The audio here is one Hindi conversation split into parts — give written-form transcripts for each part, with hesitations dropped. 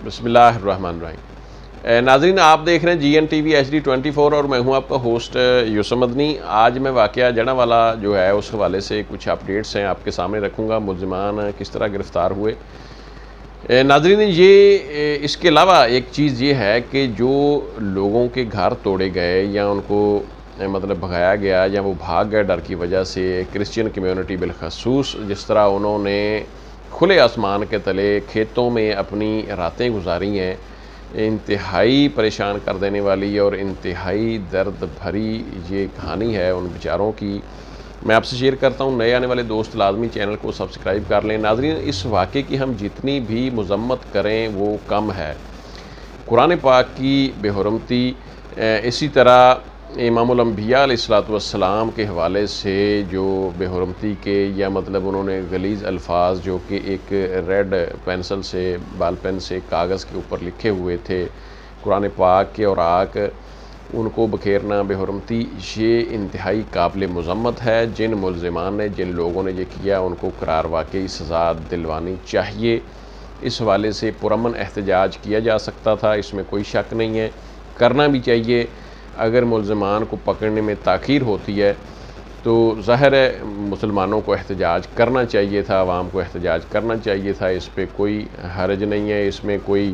बिस्मिल्लाहिर्रहमानिर्रहीम। नाज़रीन, आप देख रहे हैं GNTV HD 24 और मैं हूं आपका होस्ट यूसुफ मदनी। आज मैं वाक़या जड़ांवाला जो है उस हवाले से कुछ अपडेट्स हैं आपके सामने रखूंगा। मुल्ज़िमान किस तरह गिरफ़्तार हुए। नाज़रीन, ये इसके अलावा एक चीज़ ये है कि जो लोगों के घर तोड़े गए या उनको मतलब भगाया गया या वो भाग गए डर की वजह से, क्रिश्चियन कम्युनिटी बिलखसूस जिस तरह उन्होंने खुले आसमान के तले खेतों में अपनी रातें गुजारी हैं, इंतहाई परेशान कर देने वाली और इंतहाई दर्द भरी ये कहानी है उन बेचारों की। मैं आपसे शेयर करता हूँ। नए आने वाले दोस्त लाजमी चैनल को सब्सक्राइब कर लें। नाज़रीन, इस वाक़े की हम जितनी भी मज़म्मत करें वो कम है। कुरान पाक की बेहुरमती, इसी तरह इमामुल अंबिया अलैहिस्सलातु वस्सलाम के हवाले से जो बेहुरमती के या मतलब उन्होंने गलीज़ अल्फाज जो कि एक रेड पेंसिल से, बाल पेन से कागज़ के ऊपर लिखे हुए थे कुरान पाक के औराक, उनको बखेरना बेहुरमती, ये इंतहाई काबिल मज़म्मत है। जिन मुल्ज़िमान ने, जिन लोगों ने ये किया उनको करार वाक़ई सज़ा दिलवानी चाहिए। इस हवाले से पुरअमन एहतजाज किया जा सकता था, इसमें कोई शक नहीं है, करना भी चाहिए। अगर मुल्ज़िमान को पकड़ने में ताख़ीर होती है तो ज़ाहिर है मुसलमानों को एहतजाज करना चाहिए था, आवाम को एहतजाज करना चाहिए था। इस पर कोई हर्ज नहीं है, इसमें कोई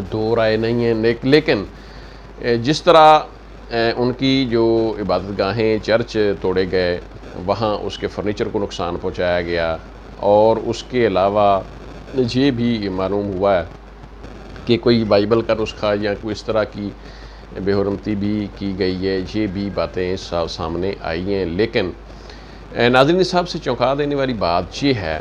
दो राय नहीं है। लेकिन जिस तरह उनकी जो इबादतगाहें, चर्च तोड़े गए, वहाँ उसके फ़र्नीचर को नुकसान पहुँचाया गया और उसके अलावा ये भी मालूम हुआ है कि कोई बाइबल का नुस्खा या कोई इस तरह की बेहुरमती भी की गई है, ये भी बातें सामने आई हैं। लेकिन नाज़रीन, साहब से चौंका देने वाली बात ये है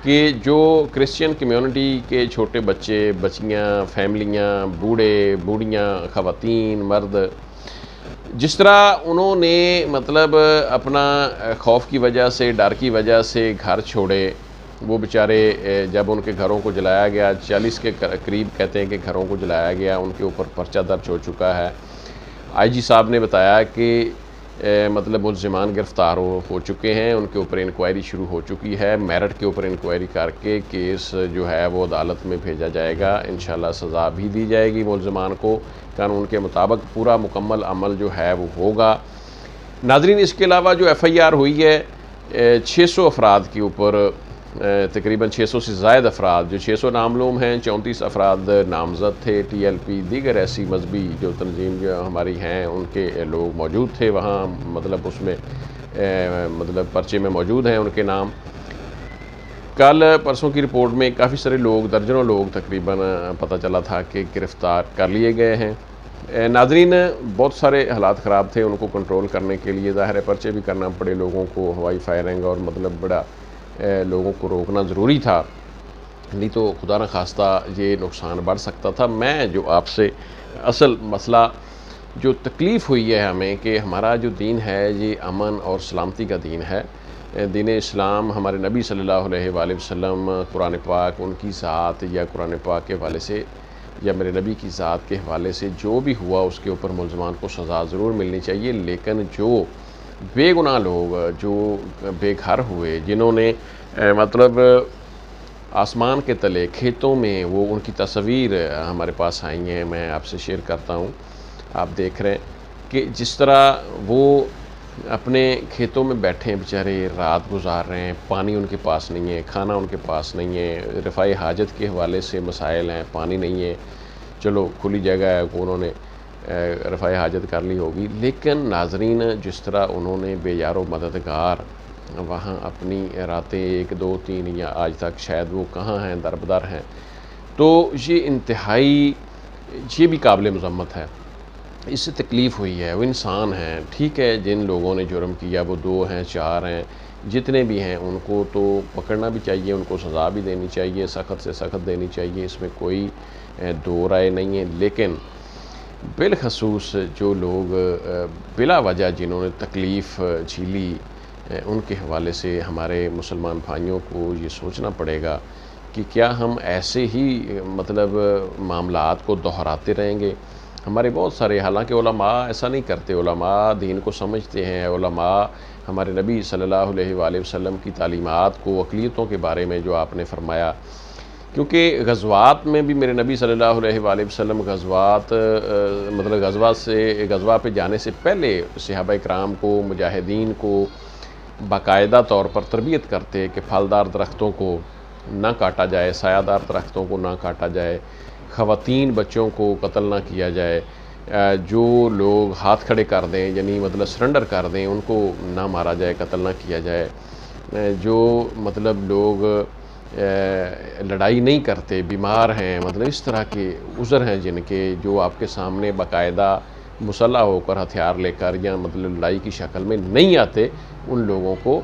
कि जो क्रिश्चियन कम्युनिटी के छोटे बच्चे, बच्चियाँ, फैमिलियाँ, बूढ़े, बूढ़ियाँ, ख़वातीन, मर्द, जिस तरह उन्होंने मतलब अपना खौफ की वजह से, डर की वजह से घर छोड़े, वो बेचारे जब उनके घरों को जलाया गया, 40 के करीब कहते हैं कि घरों को जलाया गया, उनके ऊपर पर्चा दर्ज हो चुका है। IG साहब ने बताया कि मतलब मुल्ज़िमान गिरफ़्तार हो चुके हैं, उनके ऊपर इंक्वायरी शुरू हो चुकी है। मेरिट के ऊपर इंक्वायरी करके केस जो है वो अदालत में भेजा जाएगा। इंशाल्लाह सज़ा भी दी जाएगी मुल्ज़िमान को, कानून के मुताबिक पूरा मुकम्मल अमल जो है वो होगा। नाज़रीन, इसके अलावा जो FIR हुई है 600 अफराद के ऊपर, तकरीबन 600 से ज़ायद अफराद, जो 600 नामलूम हैं, 34 अफराद नामज़द थे। TLP दीगर ऐसी मजहबी जो तंजीम जो हमारी हैं उनके लोग मौजूद थे वहाँ, मतलब उसमें मतलब पर्चे में मौजूद हैं उनके नाम। कल परसों की रिपोर्ट में काफ़ी सारे लोग, दर्जनों लोग तकरीबन पता चला था कि गिरफ़्तार कर लिए गए हैं। नाज़रीन, बहुत सारे हालात ख़राब थे, उनको कंट्रोल करने के लिए ज़ाहिर है पर्चे भी करना पड़े लोगों को, हवाई फायरिंग और मतलब बड़ा लोगों को रोकना ज़रूरी था, नहीं तो खुदा न खास्ता ये नुकसान बढ़ सकता था। मैं जो आपसे असल मसला जो तकलीफ़ हुई है हमें कि हमारा जो दीन है ये अमन और सलामती का दीन है। दीन इस्लाम, हमारे नबी सल्लल्लाहु अलैहि वसल्लम, कुरान पाक, उनकी ज़ात या कुरान पाक के हवाले से या मेरे नबी की ज़ात के हवाले से जो भी हुआ उसके ऊपर मुल्ज़िमान को सज़ा ज़रूर मिलनी चाहिए। लेकिन जो बेगुनाह लोग, जो बेघर हुए, जिन्होंने मतलब आसमान के तले खेतों में, वो उनकी तस्वीर हमारे पास आई हैं, मैं आपसे शेयर करता हूँ। आप देख रहे हैं कि जिस तरह वो अपने खेतों में बैठे बेचारे, रात गुजार रहे हैं, पानी उनके पास नहीं है, खाना उनके पास नहीं है, रफ़ाई हाजत के हवाले से मसाइल हैं, पानी नहीं है। चलो खुली जगह है, उन्होंने रफ़ाई हाजत कर ली होगी। लेकिन नाज़रीन, जिस तरह उन्होंने बेयारो मददगार वहाँ अपनी रातें 1, 2, 3 या आज तक शायद वो कहाँ हैं, दरबदर हैं, तो ये इंतहाई, ये भी काबिल मज़म्मत है। इससे तकलीफ़ हुई है, वो इंसान हैं, ठीक है। जिन लोगों ने जुर्म किया वो 2 हैं, 4 हैं, जितने भी हैं उनको तो पकड़ना भी चाहिए, उनको सज़ा भी देनी चाहिए, सख्त से सख्त देनी चाहिए, इसमें कोई दो राय नहीं है। लेकिन बिलखसूस जो लोग बिला वजह जिन्होंने तकलीफ़ झेली, उनके हवाले से हमारे मुसलमान भाइयों को ये सोचना पड़ेगा कि क्या हम ऐसे ही मतलब मामलात को दोहराते रहेंगे। हमारे बहुत सारे, हालांकि उलमा ऐसा नहीं करते, उलमा दीन को समझते हैं, उलमा हमारे नबी सल्लल्लाहु अलैहि वसल्लम की तालीमात को, अक़लियतों के बारे में जो आपने फरमाया क्योंकि गज़वात में भी मेरे नबी सल्लल्लाहु अलैहि वसल्लम गज़वात मतलब गज़वा पे जाने से पहले सहाबा इकराम को, मुजाहिदीन को बाकायदा तौर पर तरबियत करते कि फलदार दरख्तों को ना काटा जाए, सायादार दरख्तों को ना काटा जाए, ख़वातीन बच्चों को कत्ल ना किया जाए, जो लोग हाथ खड़े कर दें यानी मतलब सरेंडर कर दें उनको ना मारा जाए, कत्ल ना किया जाए, जो मतलब लोग लड़ाई नहीं करते, बीमार हैं, मतलब इस तरह के उज़र हैं जिनके, जो आपके सामने बाकायदा मुसल्लह होकर हथियार लेकर या मतलब लड़ाई की शक्ल में नहीं आते, उन लोगों को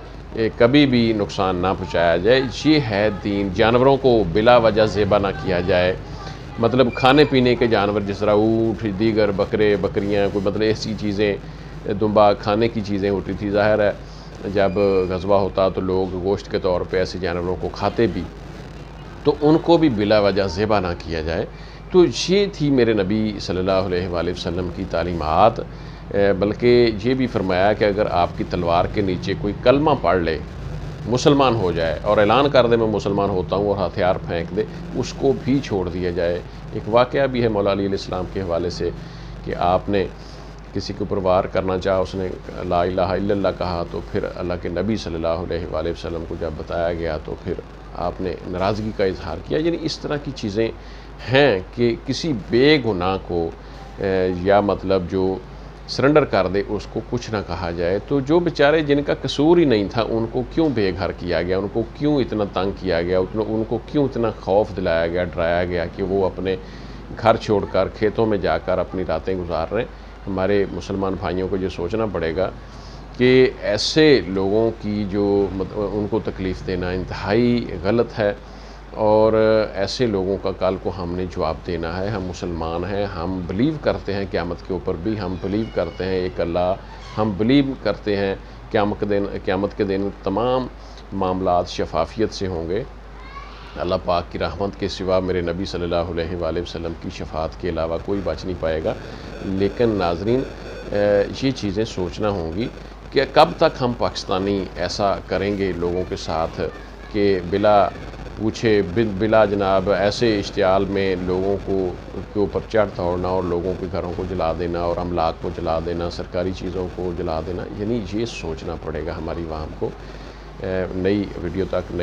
कभी भी नुकसान ना पहुँचाया जाए। ये है दीन। जानवरों को बिला वजह ज़ेबा ना किया जाए, मतलब खाने पीने के जानवर जिस तरह ऊँट, दीगर बकरे बकरियाँ, कोई मतलब ऐसी चीज़ें, दुम्बा खाने की चीज़ें होती थी। ज़ाहिर है जब गज़वा होता तो लोग गोश्त के तौर पे ऐसे जानवरों को खाते भी, तो उनको भी बिला वजह ज़ेबा ना किया जाए। तो ये थी मेरे नबी सल्लल्लाहु अलैहि वसल्लम की तालीमात। बल्कि ये भी फरमाया कि अगर आपकी तलवार के नीचे कोई कलमा पढ़ ले, मुसलमान हो जाए और ऐलान कर दे मैं मुसलमान होता हूँ और हथियार फेंक दे, उसको भी छोड़ दिया जाए। एक वाक़या भी है मौला अली अलैहिस्सलाम के हवाले से कि आपने किसी के ऊपर वार करना चाहा, उसने ला इलाहा इल्लल्लाह कहा, तो फिर अल्लाह के नबी सल्लल्लाहु अलैहि वसल्लम को जब बताया गया तो फिर आपने नाराज़गी का इजहार किया। यानी इस तरह की चीज़ें हैं कि किसी बेगुनाह को या मतलब जो सरेंडर कर दे उसको कुछ ना कहा जाए। तो जो बेचारे जिनका कसूर ही नहीं था उनको क्यों बेघर किया गया, उनको क्यों इतना तंग किया गया, उनको क्यों इतना खौफ दिलाया गया, डराया गया कि वो अपने घर छोड़कर खेतों में जाकर अपनी रातें गुजार रहे हैं। हमारे मुसलमान भाइयों को ये सोचना पड़ेगा कि ऐसे लोगों की जो उनको तकलीफ़ देना इंतहाई गलत है, और ऐसे लोगों का कल को हमने जवाब देना है। हम मुसलमान हैं, हम बिलीव करते हैं क़यामत के ऊपर भी, हम बिलीव करते हैं एक अल्लाह, हम बिलीव करते हैं क़यामत के दिन तमाम मामलात शफाफियत से होंगे। अल्लाह पाक की रहमत के सिवा मेरे नबी सल्लल्लाहु अलैहि वसल्लम की शफाअत के अलावा कोई बच नहीं पाएगा। लेकिन नाज़रीन, ये चीज़ें सोचना होंगी कि कब तक हम पाकिस्तानी ऐसा करेंगे लोगों के साथ कि बिला पूछे बिला जनाब ऐसे इश्तियाल में लोगों को के ऊपर चढ़ दौड़ना और लोगों के घरों को जला देना और अमलाक को जला देना, सरकारी चीज़ों को जला देना। यानी ये सोचना पड़ेगा हमारी आवाम को। नई वीडियो तक